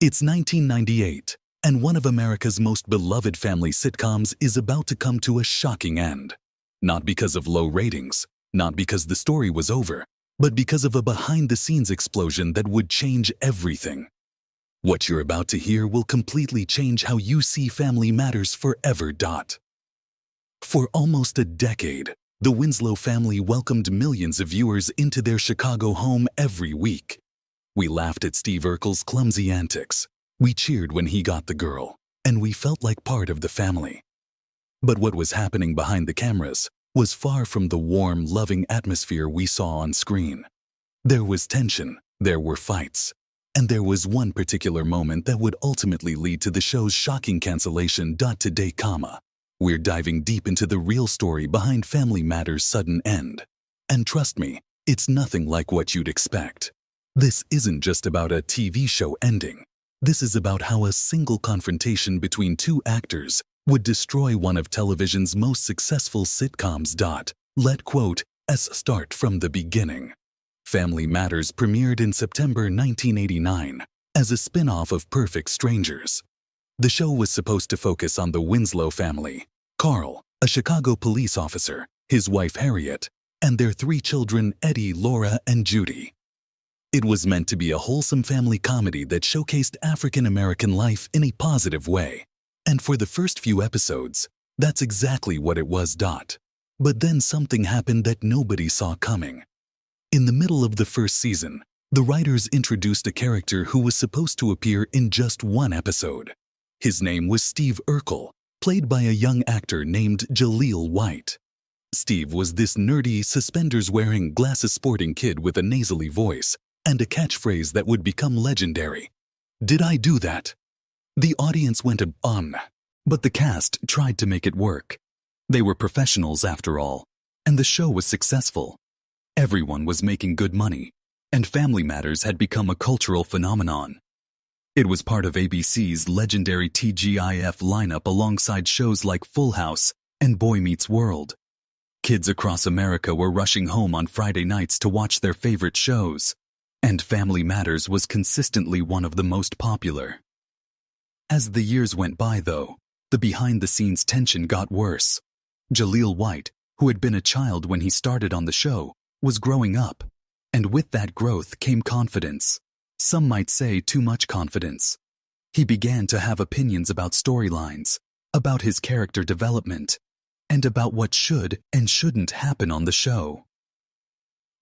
It's 1998, and one of America's most beloved family sitcoms is about to come to a shocking end. Not because of low ratings, not because the story was over, but because of a behind-the-scenes explosion that would change everything. What you're about to hear will completely change how you see Family Matters forever. For almost a decade, the Winslow family welcomed millions of viewers into their Chicago home every week. We laughed at Steve Urkel's clumsy antics, we cheered when he got the girl, and we felt like part of the family. But what was happening behind the cameras was far from the warm, loving atmosphere we saw on screen. There was tension, there were fights, and there was one particular moment that would ultimately lead to the show's shocking cancellation. Today, we're diving deep into the real story behind Family Matters' sudden end. And trust me, it's nothing like what you'd expect. This isn't just about a TV show ending. This is about how a single confrontation between two actors would destroy one of television's most successful sitcoms. Let's start from the beginning. Family Matters premiered in September 1989 as a spin-off of Perfect Strangers. The show was supposed to focus on the Winslow family, Carl, a Chicago police officer, his wife Harriet, and their three children Eddie, Laura, and Judy. It was meant to be a wholesome family comedy that showcased African-American life in a positive way. And for the first few episodes, that's exactly what it was. But then something happened that nobody saw coming. In the middle of the first season, the writers introduced a character who was supposed to appear in just one episode. His name was Steve Urkel, played by a young actor named Jaleel White. Steve was this nerdy, suspenders-wearing, glasses-sporting kid with a nasally voice and a catchphrase that would become legendary. "Did I do that?" The audience went on, but the cast tried to make it work. They were professionals after all, and the show was successful. Everyone was making good money, and Family Matters had become a cultural phenomenon. It was part of ABC's legendary TGIF lineup alongside shows like Full House and Boy Meets World. Kids across America were rushing home on Friday nights to watch their favorite shows, and Family Matters was consistently one of the most popular. As the years went by, though, the behind-the-scenes tension got worse. Jaleel White, who had been a child when he started on the show, was growing up, and with that growth came confidence. Some might say too much confidence. He began to have opinions about storylines, about his character development, and about what should and shouldn't happen on the show.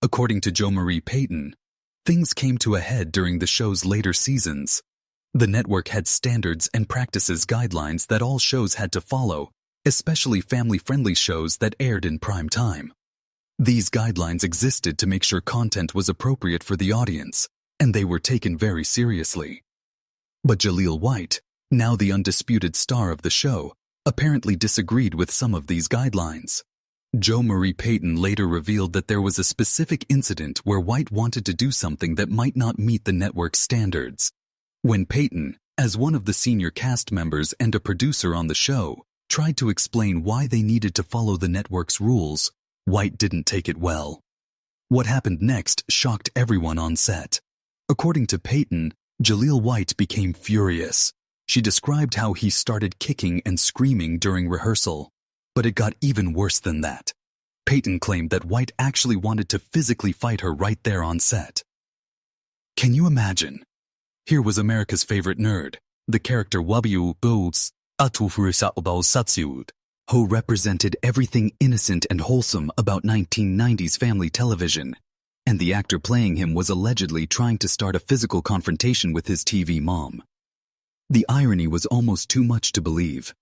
According to Jo Marie Payton, things came to a head during the show's later seasons. The network had standards and practices guidelines that all shows had to follow, especially family-friendly shows that aired in prime time. These guidelines existed to make sure content was appropriate for the audience, and they were taken very seriously. But Jaleel White, now the undisputed star of the show, apparently disagreed with some of these guidelines. Jo Marie Payton later revealed that there was a specific incident where White wanted to do something that might not meet the network's standards. When Payton, as one of the senior cast members and a producer on the show, tried to explain why they needed to follow the network's rules, White didn't take it well. What happened next shocked everyone on set. According to Payton, Jaleel White became furious. She described how he started kicking and screaming during rehearsal. But it got even worse than that. Payton claimed that White actually wanted to physically fight her right there on set. Can you imagine? Here was America's favorite nerd, the character Wabiu Boots Satsiud, who represented everything innocent and wholesome about 1990s family television, and the actor playing him was allegedly trying to start a physical confrontation with his TV mom. The irony was almost too much to believe.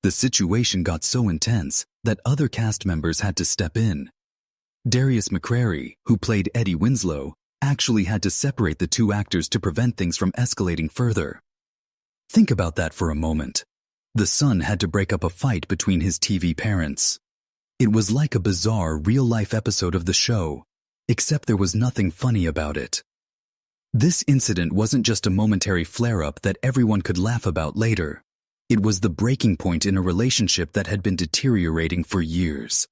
The situation got so intense that other cast members had to step in. Darius McCrary, who played Eddie Winslow, actually had to separate the two actors to prevent things from escalating further. Think about that for a moment. The son had to break up a fight between his TV parents. It was like a bizarre, real-life episode of the show, except there was nothing funny about it. This incident wasn't just a momentary flare-up that everyone could laugh about later. It was the breaking point in a relationship that had been deteriorating for years.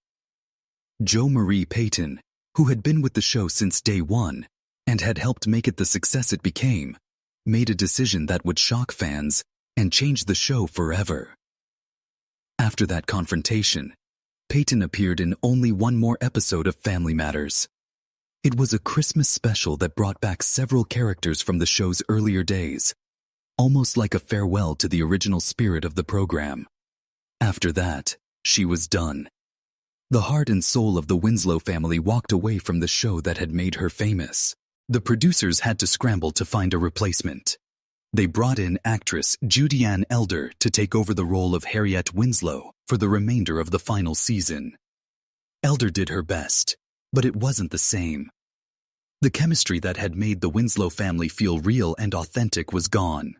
Jo Marie Payton, who had been with the show since day one and had helped make it the success it became, made a decision that would shock fans and change the show forever. After that confrontation, Peyton appeared in only one more episode of Family Matters. It was a Christmas special that brought back several characters from the show's earlier days, almost like a farewell to the original spirit of the program. After that, she was done. The heart and soul of the Winslow family walked away from the show that had made her famous. The producers had to scramble to find a replacement. They brought in actress Judy Ann Elder to take over the role of Harriet Winslow for the remainder of the final season. Elder did her best, but it wasn't the same. The chemistry that had made the Winslow family feel real and authentic was gone.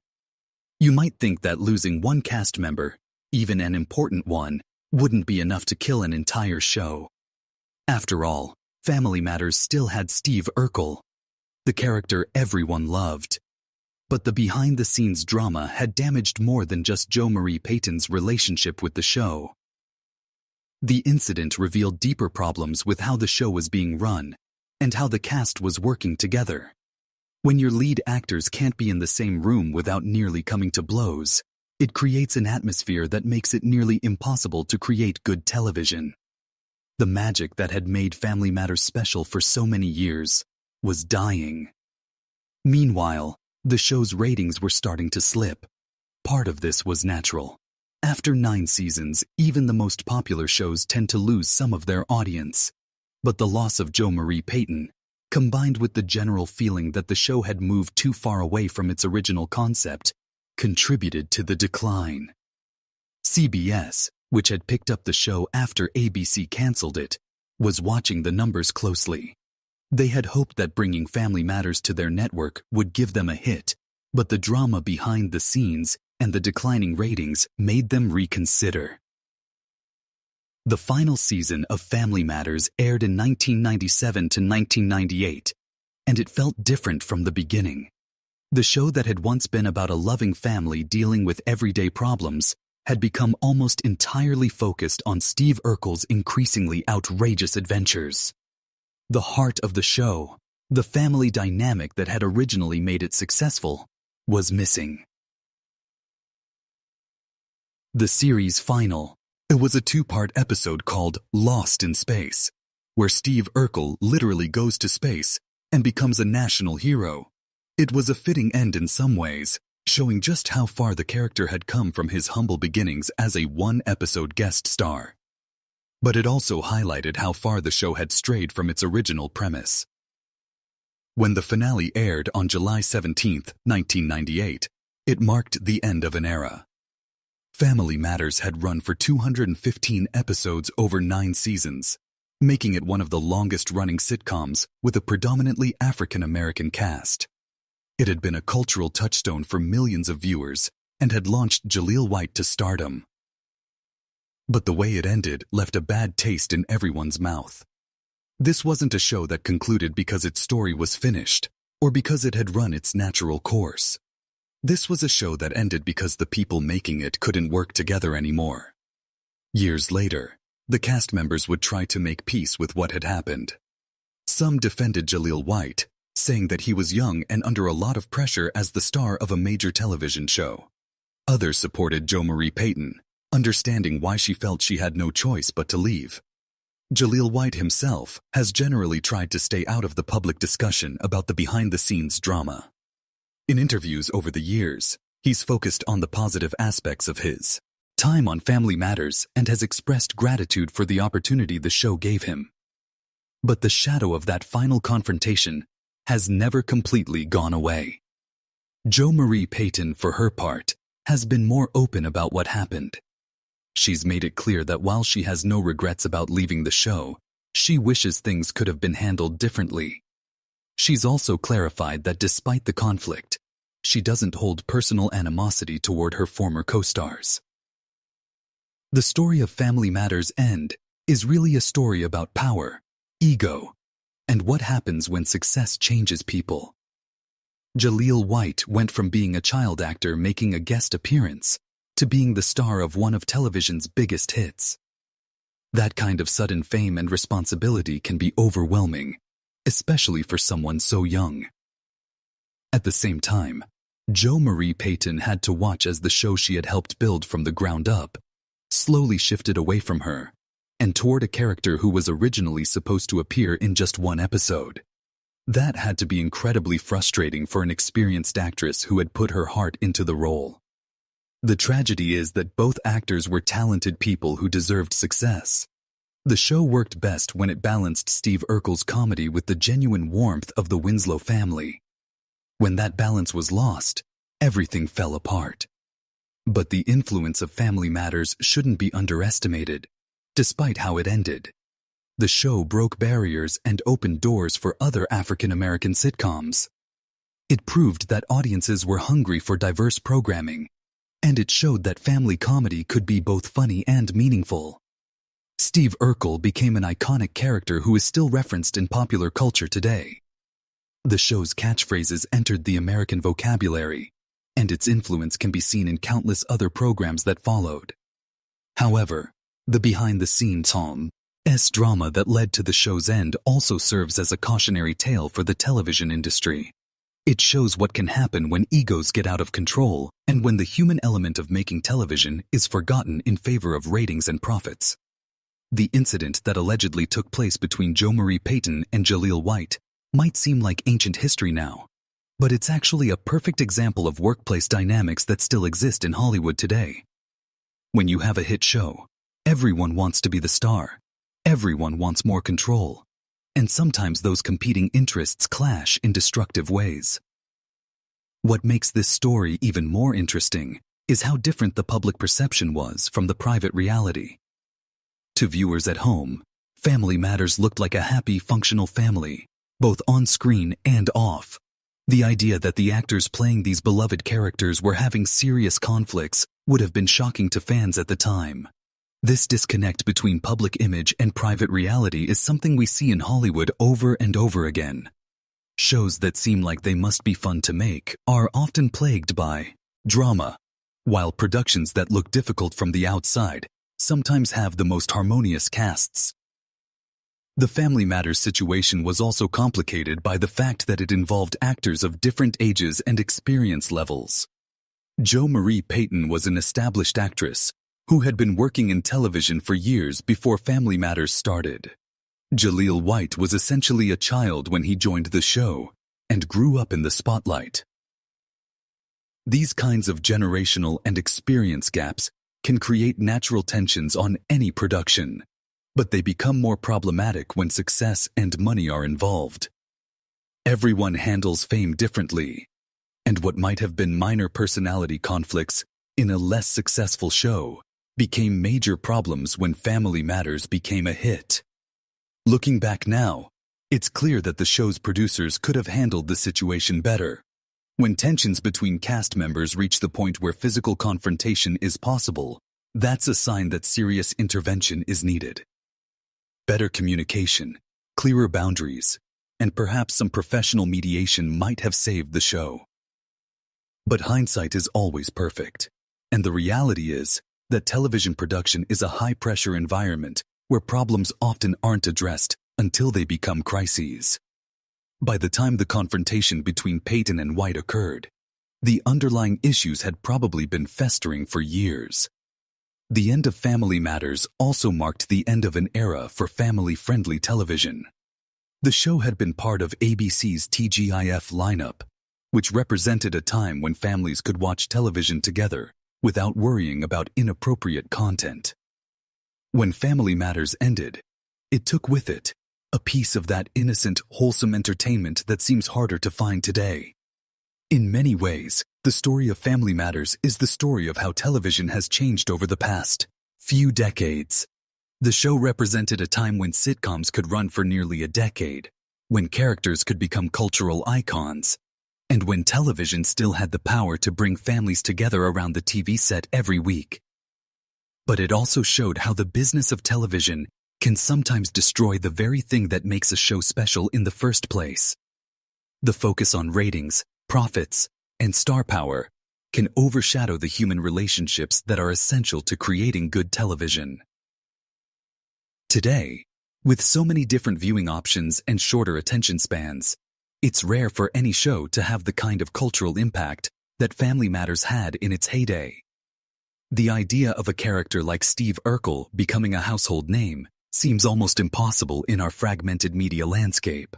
You might think that losing one cast member, even an important one, wouldn't be enough to kill an entire show. After all, Family Matters still had Steve Urkel, the character everyone loved. But the behind-the-scenes drama had damaged more than just Jo Marie Peyton's relationship with the show. The incident revealed deeper problems with how the show was being run and how the cast was working together. When your lead actors can't be in the same room without nearly coming to blows, it creates an atmosphere that makes it nearly impossible to create good television. The magic that had made Family Matters special for so many years was dying. Meanwhile, the show's ratings were starting to slip. Part of this was natural. After 9 seasons, even the most popular shows tend to lose some of their audience. But the loss of Jo Marie Peyton, combined with the general feeling that the show had moved too far away from its original concept, contributed to the decline. CBS, which had picked up the show after ABC canceled it, was watching the numbers closely. They had hoped that bringing Family Matters to their network would give them a hit, but the drama behind the scenes and the declining ratings made them reconsider. The final season of Family Matters aired in 1997 to 1998, and it felt different from the beginning. The show that had once been about a loving family dealing with everyday problems had become almost entirely focused on Steve Urkel's increasingly outrageous adventures. The heart of the show, the family dynamic that had originally made it successful, was missing. The series' final. It was a 2-part episode called Lost in Space, where Steve Urkel literally goes to space and becomes a national hero. It was a fitting end in some ways, showing just how far the character had come from his humble beginnings as a 1-episode guest star. But it also highlighted how far the show had strayed from its original premise. When the finale aired on July 17, 1998, it marked the end of an era. Family Matters had run for 215 episodes over 9 seasons, making it one of the longest-running sitcoms with a predominantly African-American cast. It had been a cultural touchstone for millions of viewers and had launched Jaleel White to stardom. But the way it ended left a bad taste in everyone's mouth. This wasn't a show that concluded because its story was finished, or because it had run its natural course. This was a show that ended because the people making it couldn't work together anymore. Years later, the cast members would try to make peace with what had happened. Some defended Jaleel White, saying that he was young and under a lot of pressure as the star of a major television show. Others supported Jo Marie Peyton, understanding why she felt she had no choice but to leave. Jaleel White himself has generally tried to stay out of the public discussion about the behind-the-scenes drama. In interviews over the years, he's focused on the positive aspects of his time on Family Matters and has expressed gratitude for the opportunity the show gave him. But the shadow of that final confrontation has never completely gone away. Jo Marie Peyton, for her part, has been more open about what happened. She's made it clear that while she has no regrets about leaving the show, she wishes things could have been handled differently. She's also clarified that despite the conflict, she doesn't hold personal animosity toward her former co-stars. The story of Family Matters' end is really a story about power, ego, and what happens when success changes people. Jaleel White went from being a child actor making a guest appearance to being the star of one of television's biggest hits. That kind of sudden fame and responsibility can be overwhelming, especially for someone so young. At the same time, Jo Marie Payton had to watch as the show she had helped build from the ground up slowly shifted away from her and toward a character who was originally supposed to appear in just one episode. That had to be incredibly frustrating for an experienced actress who had put her heart into the role. The tragedy is that both actors were talented people who deserved success. The show worked best when it balanced Steve Urkel's comedy with the genuine warmth of the Winslow family. When that balance was lost, everything fell apart. But the influence of Family Matters shouldn't be underestimated, despite how it ended. The show broke barriers and opened doors for other African American sitcoms. It proved that audiences were hungry for diverse programming, and it showed that family comedy could be both funny and meaningful. Steve Urkel became an iconic character who is still referenced in popular culture today. The show's catchphrases entered the American vocabulary, and its influence can be seen in countless other programs that followed. However, the behind-the-scenes drama that led to the show's end also serves as a cautionary tale for the television industry. It shows what can happen when egos get out of control and when the human element of making television is forgotten in favor of ratings and profits. The incident that allegedly took place between Jo Marie Payton and Jaleel White might seem like ancient history now, but it's actually a perfect example of workplace dynamics that still exist in Hollywood today. When you have a hit show, everyone wants to be the star. Everyone wants more control, and sometimes those competing interests clash in destructive ways. What makes this story even more interesting is how different the public perception was from the private reality. To viewers at home, Family Matters looked like a happy, functional family, both on screen and off. The idea that the actors playing these beloved characters were having serious conflicts would have been shocking to fans at the time. This disconnect between public image and private reality is something we see in Hollywood over and over again. Shows that seem like they must be fun to make are often plagued by drama, while productions that look difficult from the outside sometimes have the most harmonious casts. The Family Matters situation was also complicated by the fact that it involved actors of different ages and experience levels. Jo Marie Payton was an established actress who had been working in television for years before Family Matters started. Jaleel White was essentially a child when he joined the show and grew up in the spotlight. These kinds of generational and experience gaps can create natural tensions on any production, but they become more problematic when success and money are involved. Everyone handles fame differently, and what might have been minor personality conflicts in a less successful show became major problems when Family Matters became a hit. Looking back now, it's clear that the show's producers could have handled the situation better. When tensions between cast members reach the point where physical confrontation is possible, that's a sign that serious intervention is needed. Better communication, clearer boundaries, and perhaps some professional mediation might have saved the show. But hindsight is always perfect, and the reality is that television production is a high-pressure environment where problems often aren't addressed until they become crises. By the time the confrontation between Payton and White occurred, the underlying issues had probably been festering for years. The end of Family Matters also marked the end of an era for family-friendly television. The show had been part of ABC's TGIF lineup, which represented a time when families could watch television together without worrying about inappropriate content. When Family Matters ended, it took with it a piece of that innocent, wholesome entertainment that seems harder to find today. In many ways, the story of Family Matters is the story of how television has changed over the past few decades. The show represented a time when sitcoms could run for nearly a decade, when characters could become cultural icons, and when television still had the power to bring families together around the TV set every week. But it also showed how the business of television can sometimes destroy the very thing that makes a show special in the first place. The focus on ratings, profits, and star power can overshadow the human relationships that are essential to creating good television. Today, with so many different viewing options and shorter attention spans, it's rare for any show to have the kind of cultural impact that Family Matters had in its heyday. The idea of a character like Steve Urkel becoming a household name seems almost impossible in our fragmented media landscape.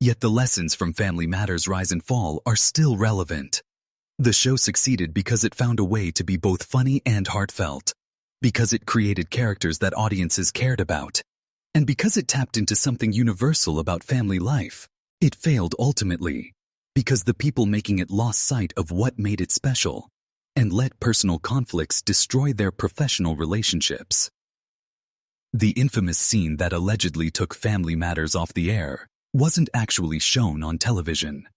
Yet the lessons from Family Matters' rise and fall are still relevant. The show succeeded because it found a way to be both funny and heartfelt, because it created characters that audiences cared about, and because it tapped into something universal about family life. It failed ultimately, because the people making it lost sight of what made it special, and let personal conflicts destroy their professional relationships. The infamous scene that allegedly took Family Matters off the air wasn't actually shown on television.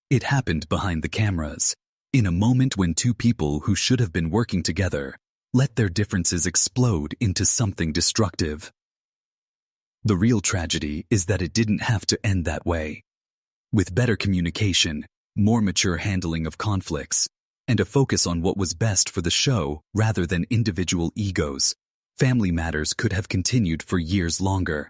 It happened behind the cameras, in a moment when two people who should have been working together let their differences explode into something destructive. The real tragedy is that it didn't have to end that way. With better communication, more mature handling of conflicts, and a focus on what was best for the show rather than individual egos, Family Matters could have continued for years longer.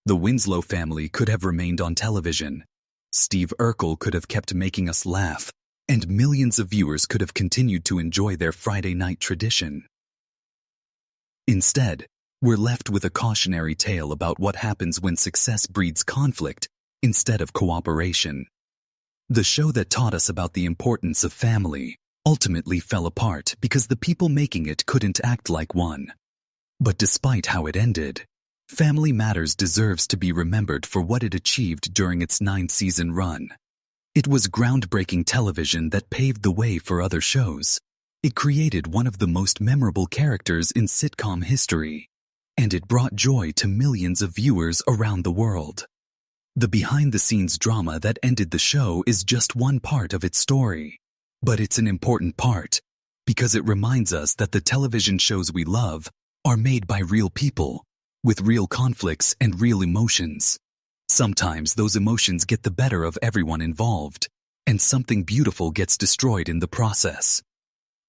The Winslow family could have remained on television. Steve Urkel could have kept making us laugh, and millions of viewers could have continued to enjoy their Friday night tradition. Instead, we're left with a cautionary tale about what happens when success breeds conflict instead of cooperation. The show that taught us about the importance of family ultimately fell apart because the people making it couldn't act like one. But despite how it ended, Family Matters deserves to be remembered for what it achieved during its 9-season run. It was groundbreaking television that paved the way for other shows. It created one of the most memorable characters in sitcom history, and it brought joy to millions of viewers around the world. The behind-the-scenes drama that ended the show is just one part of its story, but it's an important part because it reminds us that the television shows we love are made by real people, with real conflicts and real emotions. Sometimes those emotions get the better of everyone involved, and something beautiful gets destroyed in the process.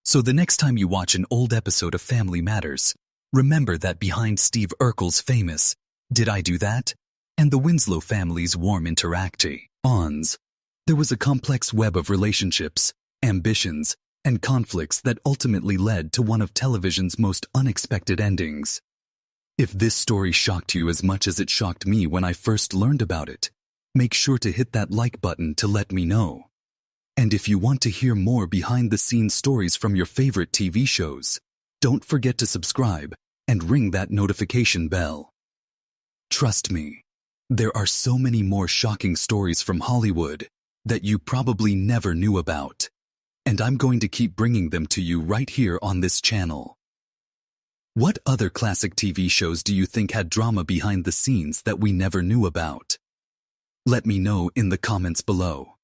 So the next time you watch an old episode of Family Matters, remember that behind Steve Urkel's famous "Did I do that?" and the Winslow family's warm interactions, there was a complex web of relationships, ambitions, and conflicts that ultimately led to one of television's most unexpected endings. If this story shocked you as much as it shocked me when I first learned about it, make sure to hit that like button to let me know. And if you want to hear more behind-the-scenes stories from your favorite TV shows, don't forget to subscribe and ring that notification bell. Trust me, there are so many more shocking stories from Hollywood that you probably never knew about, and I'm going to keep bringing them to you right here on this channel. What other classic TV shows do you think had drama behind the scenes that we never knew about? Let me know in the comments below.